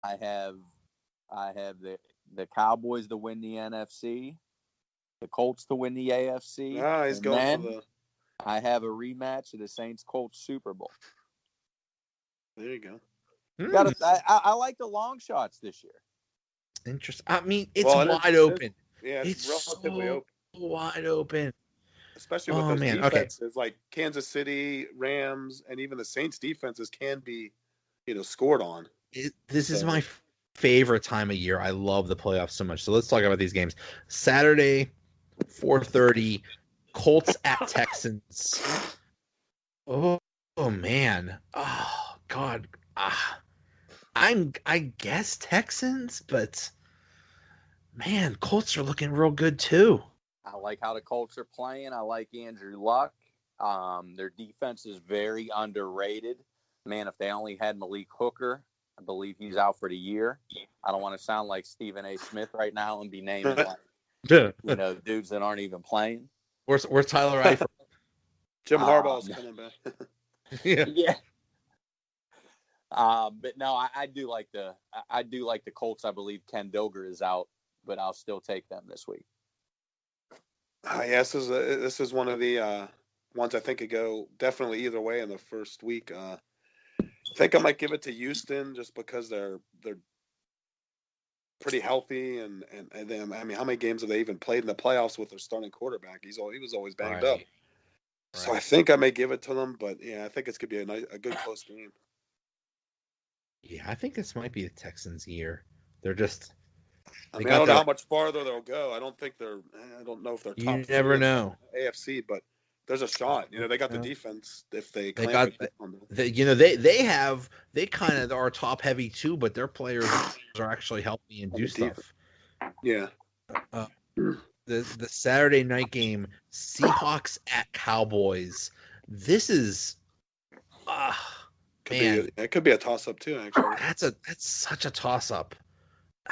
I have the Cowboys to win the NFC, the Colts to win the AFC, He's and going for then the. I have a rematch of the Saints Colts Super Bowl. There you go. I like the long shots this year. Interesting. I mean, it's wide open. It's relatively so open. Wide open. Especially with those defenses like Kansas City, Rams, and even the Saints defenses can be, scored on. This is my favorite time of year. I love the playoffs so much. So let's talk about these games. Saturday, 4:30, Colts at Texans. Oh man. Oh God. I guess Texans, but man, Colts are looking real good too. I like how the Colts are playing. I like Andrew Luck. Their defense is very underrated. Man, if they only had Malik Hooker, I believe he's out for the year. I don't want to sound like Stephen A. Smith right now and be naming dudes that aren't even playing. Where's Tyler Eifert? Jim Harbaugh's coming back. Yeah. But no, I do like the Colts. I believe Ken Dilger is out, but I'll still take them this week. Yes, this is one of the ones I think could go definitely either way in the first week. I think I might give it to Houston just because they're pretty healthy and then I mean, how many games have they even played in the playoffs with their starting quarterback? He was always banged up. Right. So I think I may give it to them, but yeah, I think it's gonna be a good close game. Yeah, I think this might be the Texans' year. They're just. I don't know how much farther they'll go. I don't know if they're top. You never know. AFC, but there's a shot. They got the defense if they got they kind of are top heavy too, but their players are actually helping and do stuff. Yeah. The Saturday night game, Seahawks at Cowboys. This is it could be a toss up too, actually. That's such a toss up.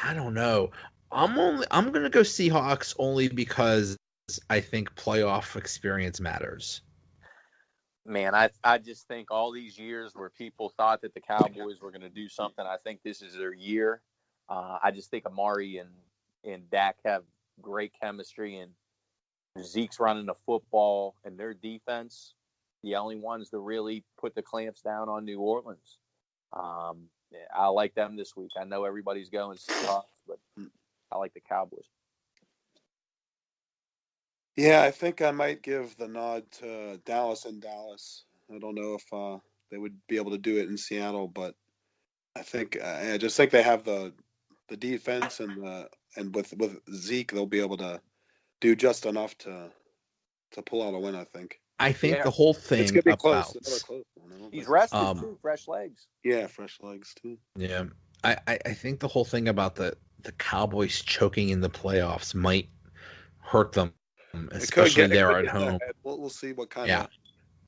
I don't know. I'm gonna go Seahawks only because I think playoff experience matters. Man, I just think all these years where people thought that the Cowboys were going to do something, I think this is their year. I just think Amari and Dak have great chemistry, and Zeke's running the football, and their defense, the only ones to really put the clamps down on New Orleans. I like them this week. I know everybody's going Seahawks, but I like the Cowboys. Yeah, I think I might give the nod to Dallas in Dallas. I don't know if they would be able to do it in Seattle, but I think I just think they have the defense and with Zeke they'll be able to do just enough to pull out a win. I think the whole thing it's gonna be close. He's rested too, fresh legs. Yeah, fresh legs too. Yeah, I think the whole thing about the Cowboys choking in the playoffs might hurt them. Especially there at home. We'll see what kind of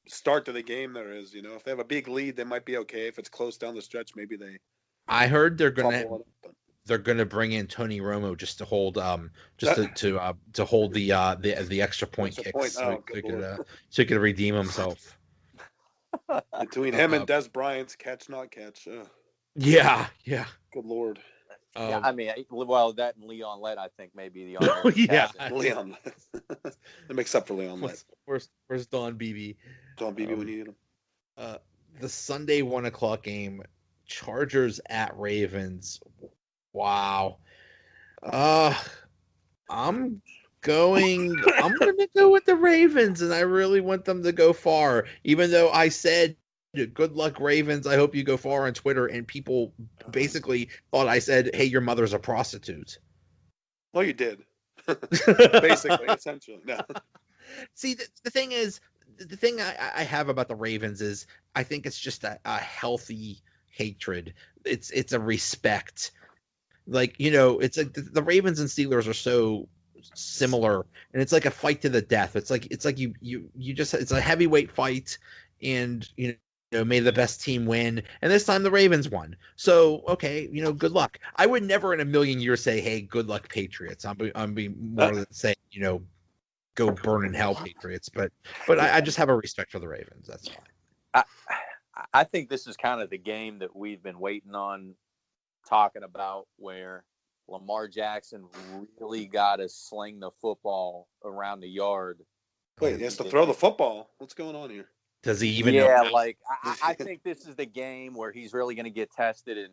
start to the game there is. If they have a big lead, they might be okay. If it's close down the stretch, maybe they. I heard they're gonna bring in Tony Romo just to hold to hold the extra point kicks so he could redeem himself. Between him and Des Bryant's catch not catch. Yeah. Good Lord. Yeah, I mean, that and Leon Lett, I think, maybe the Leon Lett. That makes up for Leon Lett. Where's Don Beebe? Don Beebe when you need him. The Sunday 1:00 game, Chargers at Ravens. Wow. I'm gonna go with the Ravens, and I really want them to go far. Even though I said, good luck, Ravens. I hope you go far on Twitter. And people basically thought I said, hey, your mother's a prostitute. Well, you did. Basically, essentially. No. See, the thing is, the thing I have about the Ravens is I think it's just a healthy hatred. It's a respect. Like, it's like the Ravens and Steelers are so similar, and it's like a fight to the death. It's like you just, it's a heavyweight fight, and may the best team win. And this time the Ravens won. So, okay, good luck. I would never in a million years say, hey, good luck, Patriots. I'm be more than saying, go burn in hell, Patriots. But I just have a respect for the Ravens. That's fine. I think this is kind of the game that we've been waiting on talking about where Lamar Jackson really got to sling the football around the yard. Wait, he has to throw the football. What's going on here? Does he even know? Yeah, like I think this is the game where he's really going to get tested,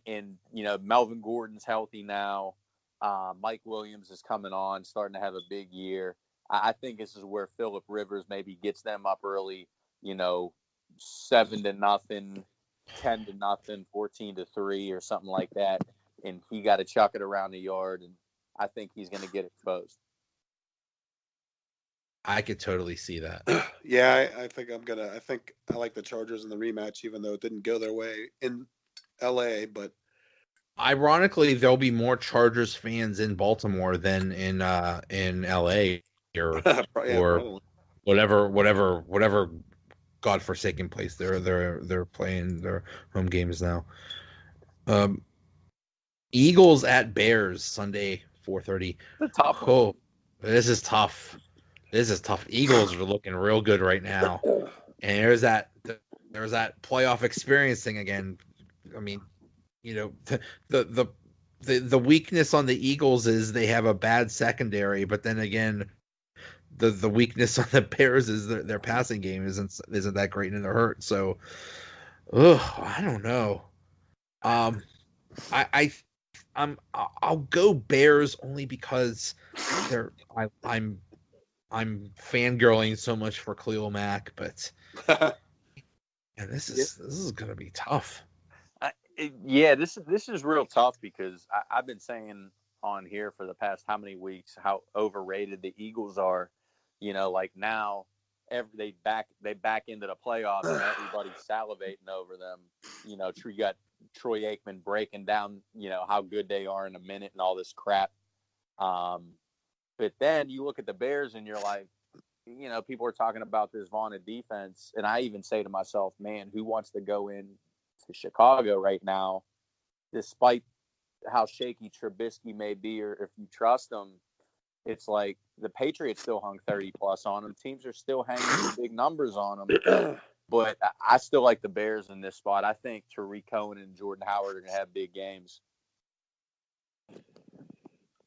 and Melvin Gordon's healthy now. Mike Williams is coming on, starting to have a big year. I think this is where Phillip Rivers maybe gets them up early, 7-0, 10-0, 14-3, or something like that, and he got to chuck it around the yard, and I think he's going to get exposed. I could totally see that. Yeah, I think I like the Chargers in the rematch, even though it didn't go their way in LA. But ironically, there'll be more Chargers fans in Baltimore than in LA or whatever godforsaken place they're playing their home games now. Eagles at Bears Sunday 4:30. Oh, this is tough. Eagles are looking real good right now, and there's that playoff experience thing again. I mean, the weakness on the Eagles is they have a bad secondary, but then again, the weakness on the Bears is their passing game isn't that great and they're hurt. So, I don't know. I'll go Bears only because I'm fangirling so much for Khalil Mack, but this is gonna be tough. This is real tough because I've been saying on here for the past how many weeks how overrated the Eagles are. Like now, they back into the playoffs and everybody's salivating over them. You got Troy Aikman breaking down, how good they are in a minute and all this crap. But then you look at the Bears and you're like, people are talking about this vaunted defense. And I even say to myself, man, who wants to go in to Chicago right now, despite how shaky Trubisky may be or if you trust him? It's like the Patriots still hung 30-plus on them. Teams are still hanging big numbers on them. But I still like the Bears in this spot. I think Tariq Cohen and Jordan Howard are going to have big games.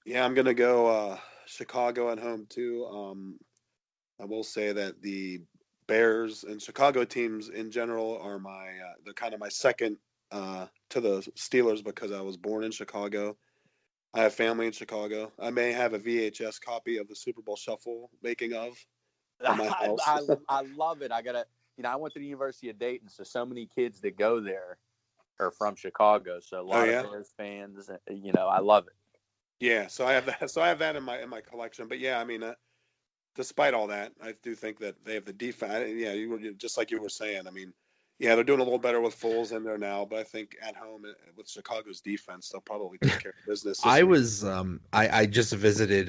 Yeah, I'm going to go Chicago at home too. I will say that the Bears and Chicago teams in general are they're kind of my second to the Steelers because I was born in Chicago. I have family in Chicago. I may have a VHS copy of the Super Bowl Shuffle making of at my house. I love it. I went to the University of Dayton, so many kids that go there are from Chicago. So a lot of Bears fans, I love it. Yeah, so I have that. So I have that in my collection. But yeah, I mean, despite all that, I do think that they have the defense. Yeah, you were just like you were saying. I mean, yeah, they're doing a little better with Foles in there now, but I think at home with Chicago's defense, they'll probably take care of business. I just visited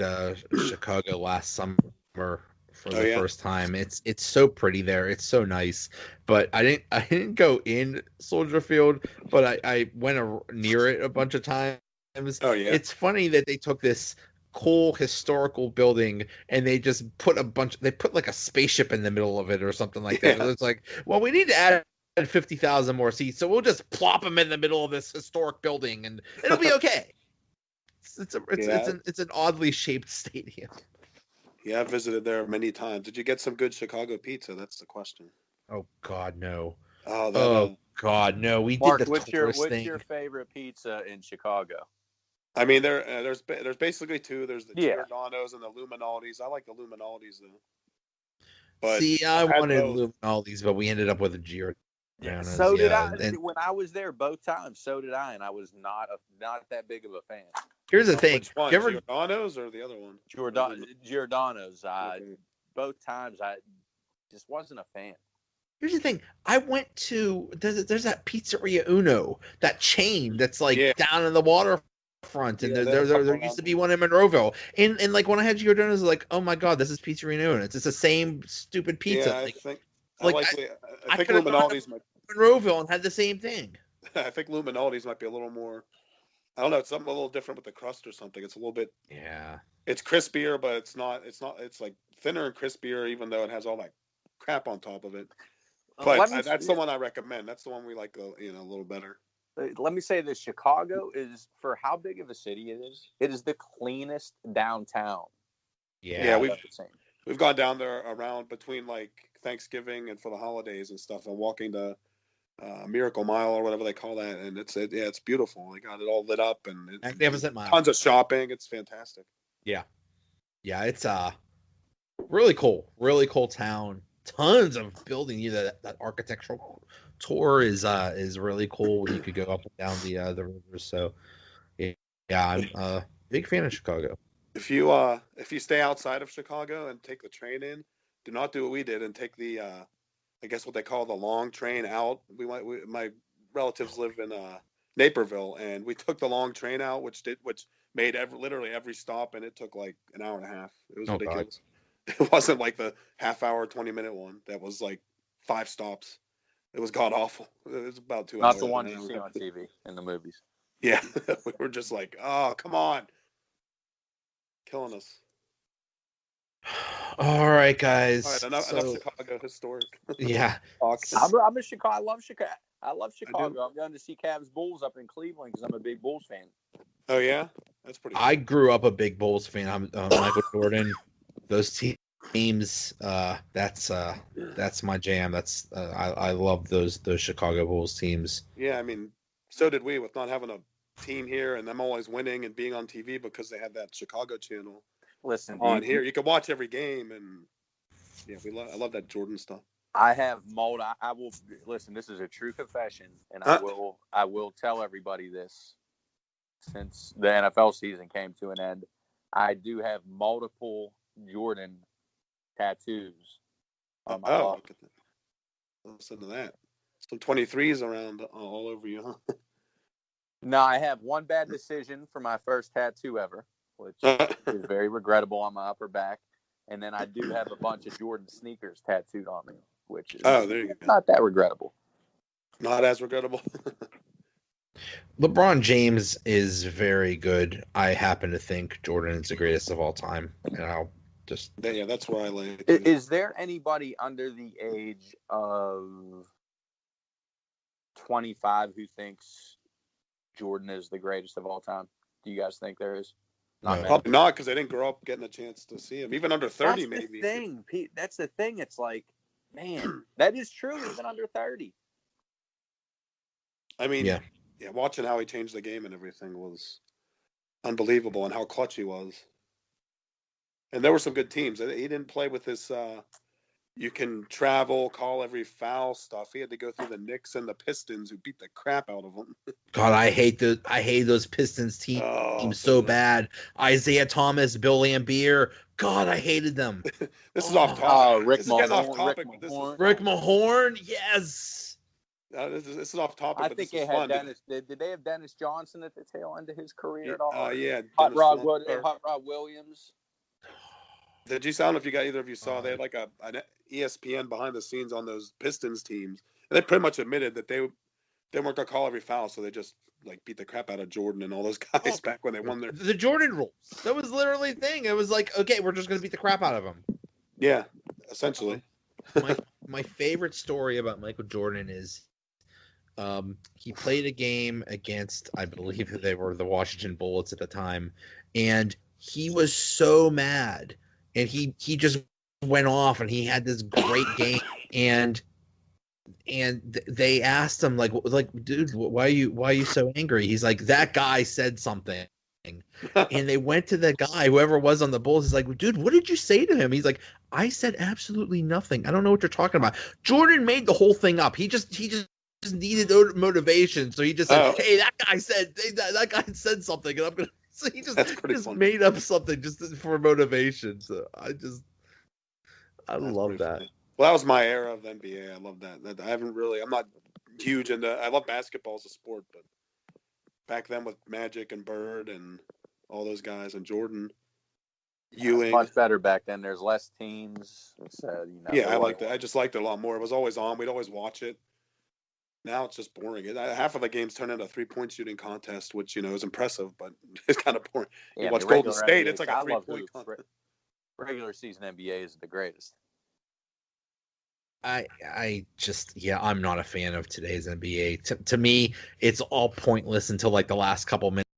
Chicago last summer for the first time. It's so pretty there. It's so nice. But I didn't go in Soldier Field, but I went near it a bunch of times. Oh yeah. It's funny that they took this cool historical building and they just put like a spaceship in the middle of it or something like that. It's like, well, we need to add 50,000 more seats, so we'll just plop them in the middle of this historic building and it'll be okay. It's an oddly shaped stadium. Yeah, I've visited there many times. Did you get some good Chicago pizza? That's the question. Oh God, no. God, no. We Mark, did the what's thing. your favorite pizza in Chicago? I mean, there's basically two. There's the Giordano's and the Luminaldi's. I like the Luminaldi's though. But see, I wanted Luminaldi's, but we ended up with a Giordano's. Yeah, so did I. When I was there both times, so did I, and I was not that big of a fan. Here's the thing. Which one, Giordano's or the other one? Giordano's. Both times, I just wasn't a fan. Here's the thing. I went to there's that Pizzeria Uno, that chain that's like down in the waterfront, and there used to be one in Monroeville. And like when I had Giordano's, like, oh my God, this is Pizzeria Uno. It's the same stupid pizza. Yeah, I think Luminaldi's Monroeville and had the same thing. I think Luminaldi's might be a little more. I don't know. It's something a little different with the crust or something. It's a little bit. Yeah. It's crispier, but it's not. It's like thinner and crispier, even though it has all that crap on top of it. But that's the one I recommend. That's the one we like, a little better. let me say this: Chicago is, for how big of a city it is the cleanest downtown. Yeah, I've ever seen. we've gone down there around between like Thanksgiving and for the holidays and stuff, and walking the Miracle Mile or whatever they call that, and it's beautiful. They got it all lit up and Magnificent Mile. Tons of shopping. It's fantastic. Yeah, it's really cool town. Tons of building. That architectural tour is really cool. You could go up and down the rivers. So yeah, I'm a big fan of Chicago. If you stay outside of Chicago and take the train in, do not do what we did and take the I guess what they call the long train out. My relatives live in Naperville, and we took the long train out, which made literally every stop, and it took like an hour and a half. It was ridiculous. God. It wasn't like the half-hour, 20-minute one. That was like 5 stops. It was god awful. It was about 2 hours. Not the ones you see on TV in the movies. Yeah, we were just like, oh, come on, killing us. All right, guys. All right, enough Chicago historic. Yeah, I'm a Chicago. I love Chicago. I'm going to see Cavs Bulls up in Cleveland because I'm a big Bulls fan. Oh yeah, that's pretty cool. I grew up a big Bulls fan. I'm Michael Jordan. Those teams, that's my jam. I love those Chicago Bulls teams. Yeah, I mean, so did we, with not having a team here and them always winning and being on TV because they had that Chicago channel. Listen, on here, you could watch every game, and yeah, I love that Jordan stuff. I have mold. I will listen. This is a true confession, and I will tell everybody this. Since the NFL season came to an end, I do have multiple Jordan tattoos on my body. Listen to that. Some 23s around all over you, huh? No, I have one bad decision for my first tattoo ever, which is very regrettable on my upper back. And then I do have a bunch of Jordan sneakers tattooed on me, which is there you go. Not that regrettable. Not as regrettable. LeBron James is very good. I happen to think Jordan is the greatest of all time. And I'll just... Yeah, that's where I lay. Is there anybody under the age of 25 who thinks Jordan is the greatest of all time? Do you guys think there is? Probably not, because they didn't grow up getting a chance to see him. Even under 30, maybe. That's the thing. It's like, man, that is true. Even under 30. I mean, yeah, watching how he changed the game and everything was unbelievable, and how clutch he was. And there were some good teams. He didn't play with this you can travel, call every foul stuff. He had to go through the Knicks and the Pistons, who beat the crap out of him. God, I hate those Pistons teams so bad. Isaiah Thomas, Bill Laimbeer. God, I hated them. This is off topic. Rick Mahorn, yes. This is off topic. I think they had Dennis. Did they have Dennis Johnson at the tail end of his career at all? Yeah. Hot Rod Williams. Did you sound if you got either of you saw they had like an ESPN behind the scenes on those Pistons teams, and they pretty much admitted that they weren't gonna call every foul, so they just like beat the crap out of Jordan and all those guys back when they won their the Jordan rules. That was literally the thing. It was like, okay, we're just gonna beat the crap out of them. Yeah, essentially. My favorite story about Michael Jordan is he played a game against, I believe they were the Washington Bullets at the time, and he was so mad. And he just went off, and he had this great game. And they asked him like, dude, why are you so angry? He's like, that guy said something. And they went to the guy, whoever was on the Bulls. He's like, dude, what did you say to him? He's like, I said absolutely nothing. I don't know what you're talking about. Jordan made the whole thing up. He just needed motivation, so he just said, hey, that guy said something, and I'm gonna. So he just made up something just for motivation. So I love that. Funny. Well, that was my era of the NBA. I love that. I'm not huge into. I love basketball as a sport, but back then with Magic and Bird and all those guys and Jordan, Ewing, much better back then. There's less teams. So, I liked it. I just liked it a lot more. It was always on. We'd always watch it. Now it's just boring. Half of the games turn into a 3-point shooting contest, which is impressive, but it's kind of boring. You watch Golden State, it's like a 3-point contest. Regular season NBA is the greatest. I just, yeah, I'm not a fan of today's NBA. To me, it's all pointless until like the last couple minutes.